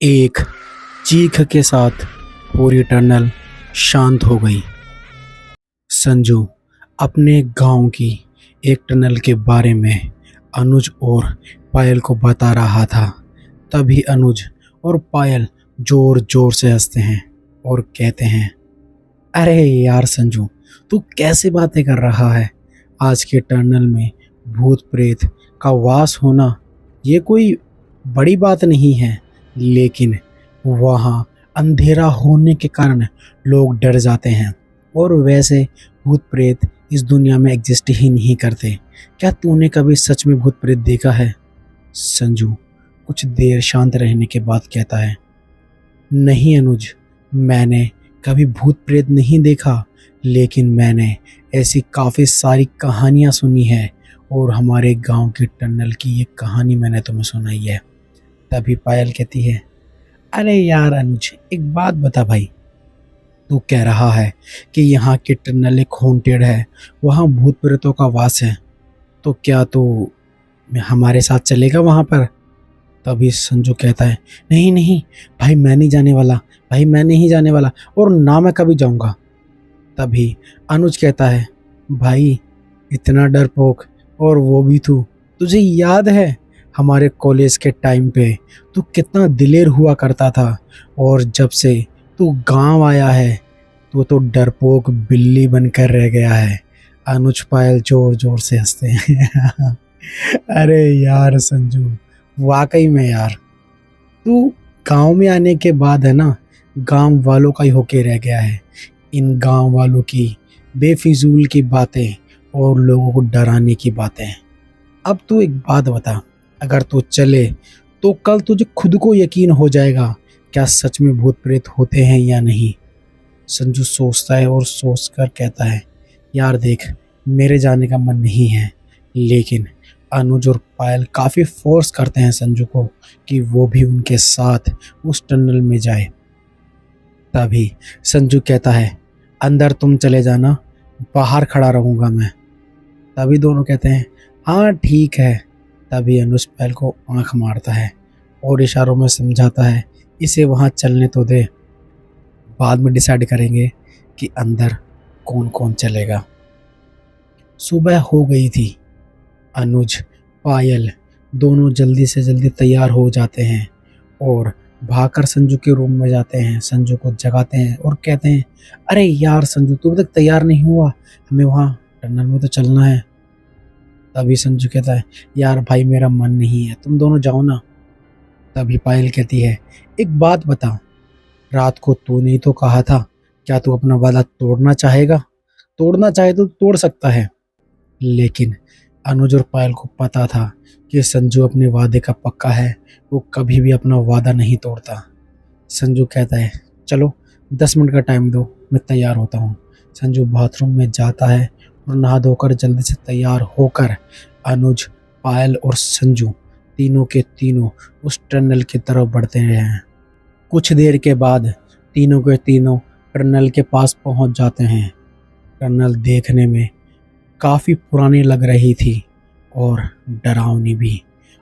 एक चीख के साथ पूरी टनल शांत हो गई। संजू अपने गांव की एक टनल के बारे में अनुज और पायल को बता रहा था। तभी अनुज और पायल जोर जोर से हंसते हैं और कहते हैं, अरे यार संजू, तू कैसी बातें कर रहा है। आज के टनल में भूत प्रेत का वास होना ये कोई बड़ी बात नहीं है, लेकिन वहाँ अंधेरा होने के कारण लोग डर जाते हैं। और वैसे भूत प्रेत इस दुनिया में एग्जिस्ट ही नहीं करते। क्या तूने कभी सच में भूत प्रेत देखा है? संजू कुछ देर शांत रहने के बाद कहता है, नहीं अनुज, मैंने कभी भूत प्रेत नहीं देखा, लेकिन मैंने ऐसी काफ़ी सारी कहानियाँ सुनी है और हमारे गांव की टनल की ये कहानी मैंने तुम्हें सुनाई है। तभी पायल कहती है, अरे यार अनुज, एक बात बता भाई, तू कह रहा है कि यहाँ की टनल एक हॉन्टेड है, वहाँ भूत प्रेतों का वास है, तो क्या तू हमारे साथ चलेगा वहाँ पर? तभी संजू कहता है, नहीं नहीं भाई, मैं नहीं जाने वाला, भाई मैं नहीं जाने वाला, और ना मैं कभी जाऊँगा। तभी अनुज कहता है, भाई इतना डरपोक, और वो भी तू, तुझे याद है हमारे कॉलेज के टाइम पे तू कितना दिलेर हुआ करता था, और जब से तू गांव आया है तो डरपोक बिल्ली बनकर रह गया है। अनुज पायल जोर जोर से हंसते हैं। अरे यार संजू, वाकई में यार, तू गांव में आने के बाद है ना, गांव वालों का ही होके रह गया है। इन गांव वालों की बेफिजूल की बातें और लोगों को डराने की बातें। अब तू एक बात बता, अगर तू चले तो कल तुझे खुद को यकीन हो जाएगा क्या सच में भूत प्रेत होते हैं या नहीं। संजू सोचता है और सोचकर कहता है, यार देख, मेरे जाने का मन नहीं है, लेकिन अनुज और पायल काफ़ी फोर्स करते हैं संजू को कि वो भी उनके साथ उस टनल में जाए। तभी संजू कहता है, अंदर तुम चले जाना, बाहर खड़ा रहूँगा मैं। तभी दोनों कहते हैं, हाँ ठीक है। तभी अनुज पायल को आंख मारता है और इशारों में समझाता है, इसे वहाँ चलने तो दे, बाद में डिसाइड करेंगे कि अंदर कौन कौन चलेगा। सुबह हो गई थी। अनुज पायल दोनों जल्दी से जल्दी तैयार हो जाते हैं और भागकर संजू के रूम में जाते हैं। संजू को जगाते हैं और कहते हैं, अरे यार संजू, तू अभी तक तैयार नहीं हुआ, हमें वहाँ टनल में तो चलना है। तभी संजू कहता है, यार भाई मेरा मन नहीं है, तुम दोनों जाओ ना। तभी पायल कहती है, एक बात बता, रात को तूने ही तो कहा था, क्या तू अपना वादा तोड़ना चाहेगा? तोड़ना चाहे तो तोड़ सकता है। लेकिन अनुज और पायल को पता था कि संजू अपने वादे का पक्का है, वो कभी भी अपना वादा नहीं तोड़ता। संजू कहता है, चलो 10 मिनट का टाइम दो, मैं तैयार होता हूँ। संजू बाथरूम में जाता है और नहा धोकर जल्दी से तैयार होकर अनुज, पायल और संजू तीनों के तीनों उस टनल की तरफ बढ़ते हैं। कुछ देर के बाद तीनों के तीनों टनल के पास पहुंच जाते हैं। टनल देखने में काफ़ी पुरानी लग रही थी और डरावनी भी।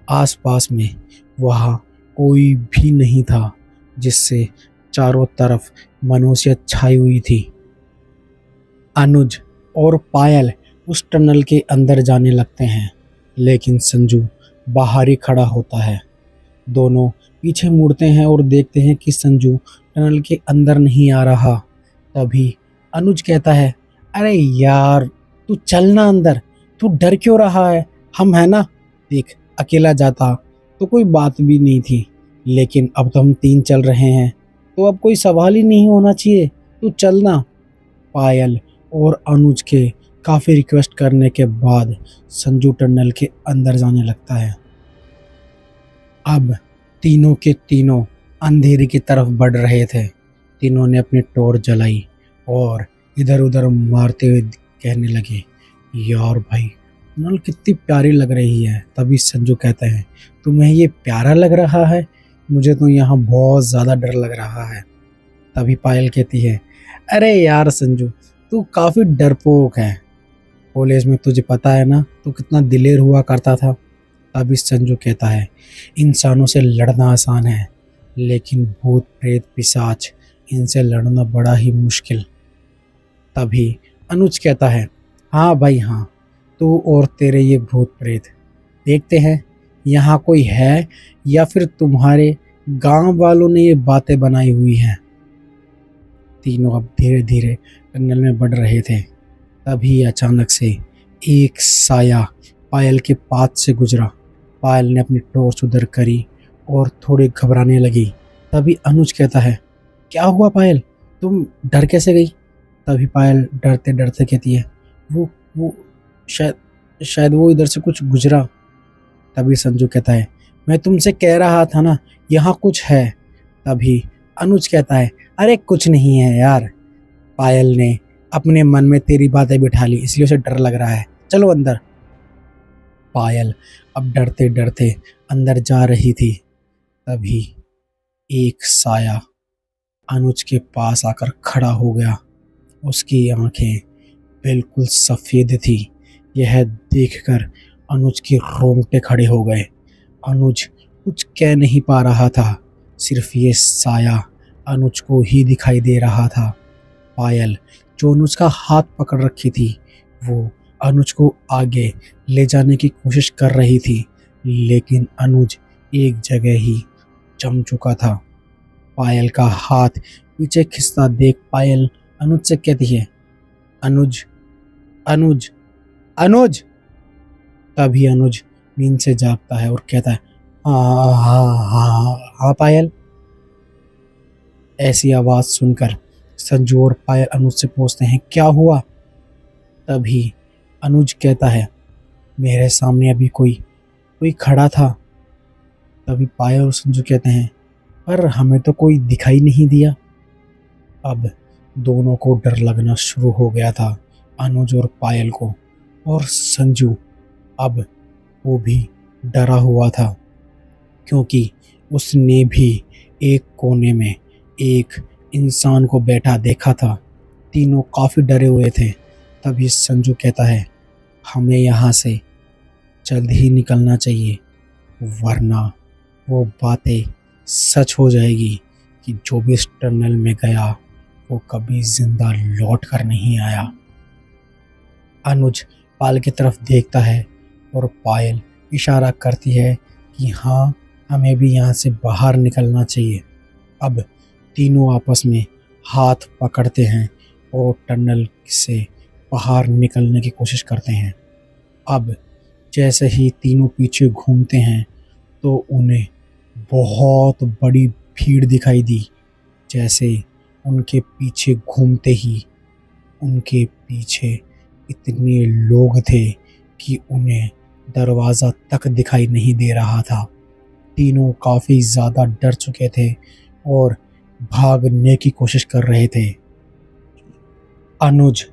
आसपास में वहाँ कोई भी नहीं था, जिससे चारों तरफ मनुष्य छाई हुई थी। अनुज और पायल उस टनल के अंदर जाने लगते हैं, लेकिन संजू बाहर ही खड़ा होता है। दोनों पीछे मुड़ते हैं और देखते हैं कि संजू टनल के अंदर नहीं आ रहा। तभी अनुज कहता है, अरे यार तू चलना अंदर, तू डर क्यों रहा है, हम है ना, देख अकेला जाता तो कोई बात भी नहीं थी, लेकिन अब तो हम 3 चल रहे हैं तो अब कोई सवाल ही नहीं होना चाहिए, तू चलना। पायल और अनुज के काफ़ी रिक्वेस्ट करने के बाद संजू टनल के अंदर जाने लगता है। अब तीनों के तीनों अंधेरे की तरफ बढ़ रहे थे। तीनों ने अपनी टॉर्च जलाई और इधर उधर मारते हुए कहने लगे, यार भाई टनल कितनी प्यारी लग रही है। तभी संजू कहते हैं, तुम्हें ये प्यारा लग रहा है, मुझे तो यहाँ बहुत ज़्यादा डर लग रहा है। तभी पायल कहती है, अरे यार संजू, तू काफ़ी डरपोक है, कॉलेज में तुझे पता है ना तू कितना दिलेर हुआ करता था। तभी संजू कहता है, इंसानों से लड़ना आसान है, लेकिन भूत प्रेत पिशाच इनसे लड़ना बड़ा ही मुश्किल। तभी अनुज कहता है, हाँ भाई हाँ, तू और तेरे ये भूत प्रेत, देखते हैं यहाँ कोई है या फिर तुम्हारे गांव वालों ने ये बातें बनाई हुई हैं। तीनों अब धीरे धीरे टनल में बढ़ रहे थे। तभी अचानक से एक साया पायल के पास से गुजरा। पायल ने अपनी टॉर्च उधर करी और थोड़ी घबराने लगी। तभी अनुज कहता है, क्या हुआ पायल, तुम डर कैसे गई? तभी पायल डरते डरते कहती है, वो शायद शायद वो इधर से कुछ गुजरा। तभी संजू कहता है, मैं तुमसे कह रहा था ना यहाँ कुछ है। तभी अनुज कहता है, अरे कुछ नहीं है यार, पायल ने अपने मन में तेरी बातें बिठा ली इसलिए उसे डर लग रहा है, चलो अंदर। पायल अब डरते डरते अंदर जा रही थी। तभी एक साया अनुज के पास आकर खड़ा हो गया। उसकी आंखें बिल्कुल सफ़ेद थी। यह देखकर अनुज के रोंगटे खड़े हो गए। अनुज कुछ कह नहीं पा रहा था, सिर्फ ये साया अनुज को ही दिखाई दे रहा था। पायल जो अनुज का हाथ पकड़ रखी थी, वो अनुज को आगे ले जाने की कोशिश कर रही थी, लेकिन अनुज एक जगह ही जम चुका था। पायल का हाथ पीछे खिंचता देख पायल अनुज से कहती है, अनुज अनुज अनुज। तभी अनुज नींद से जागता है और कहता है, हाँ हाँ हाँ हाँ पायल। ऐसी आवाज़ सुनकर संजू और पायल अनुज से पूछते हैं, क्या हुआ? तभी अनुज कहता है, मेरे सामने अभी कोई कोई खड़ा था। तभी पायल और संजू कहते हैं, पर हमें तो कोई दिखाई नहीं दिया। अब दोनों को डर लगना शुरू हो गया था, अनुज और पायल को। और संजू अब वो भी डरा हुआ था, क्योंकि उसने भी एक कोने में एक इंसान को बैठा देखा था। तीनों काफ़ी डरे हुए थे। तभी संजू कहता है, हमें यहाँ से जल्द ही निकलना चाहिए, वरना वो बातें सच हो जाएगी कि जो भी इस टनल में गया वो कभी जिंदा लौट कर नहीं आया। अनुज पायल की तरफ देखता है और पायल इशारा करती है कि हाँ, हमें भी यहाँ से बाहर निकलना चाहिए। अब तीनों आपस में हाथ पकड़ते हैं और टनल से बाहर निकलने की कोशिश करते हैं। अब जैसे ही तीनों पीछे घूमते हैं तो उन्हें बहुत बड़ी भीड़ दिखाई दी। जैसे उनके पीछे घूमते ही उनके पीछे इतने लोग थे कि उन्हें दरवाज़ा तक दिखाई नहीं दे रहा था। तीनों काफ़ी ज़्यादा डर चुके थे और भागने की कोशिश कर रहे थे। अनुज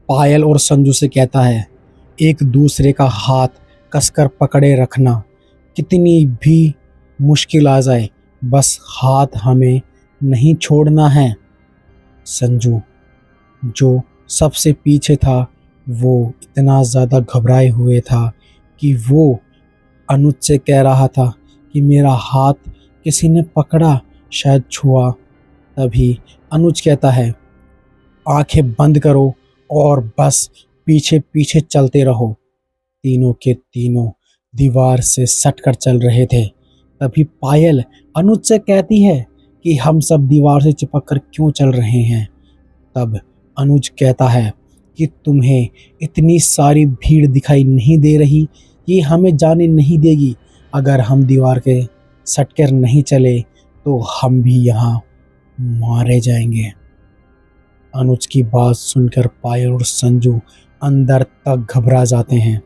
पायल और संजू से कहता है, एक दूसरे का हाथ कसकर पकड़े रखना, कितनी भी मुश्किल आ जाए बस हाथ हमें नहीं छोड़ना है। संजू जो सबसे पीछे था वो इतना ज़्यादा घबराए हुए था कि वो अनुज से कह रहा था कि मेरा हाथ किसी ने पकड़ा, शायद छुआ। तभी अनुज कहता है, आंखें बंद करो और बस पीछे पीछे चलते रहो। तीनों के तीनों दीवार से सटकर चल रहे थे। तभी पायल अनुज से कहती है कि हम सब दीवार से चिपक कर क्यों चल रहे हैं। तब अनुज कहता है कि तुम्हें इतनी सारी भीड़ दिखाई नहीं दे रही, ये हमें जाने नहीं देगी। अगर हम दीवार के सटकर नहीं चले तो हम भी यहाँ मारे जाएंगे। अनुज की बात सुनकर पायल और संजू अंदर तक घबरा जाते हैं।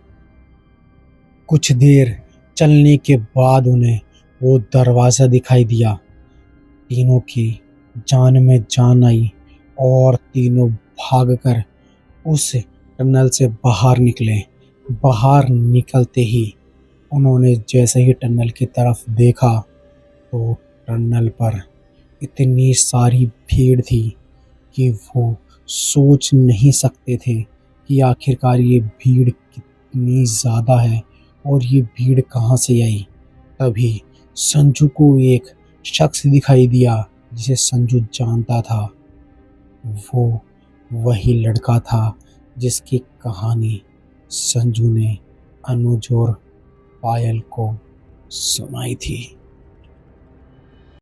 कुछ देर चलने के बाद उन्हें वो दरवाज़ा दिखाई दिया। तीनों की जान में जान आई और तीनों भागकर उस टनल से बाहर निकले। बाहर निकलते ही उन्होंने जैसे ही टनल की तरफ देखा तो टनल पर इतनी सारी भीड़ थी कि वो सोच नहीं सकते थे कि आखिरकार ये भीड़ कितनी ज़्यादा है और ये भीड़ कहाँ से आई। तभी संजू को एक शख्स दिखाई दिया जिसे संजू जानता था। वो वही लड़का था जिसकी कहानी संजू ने अनुज और पायल को सुनाई थी।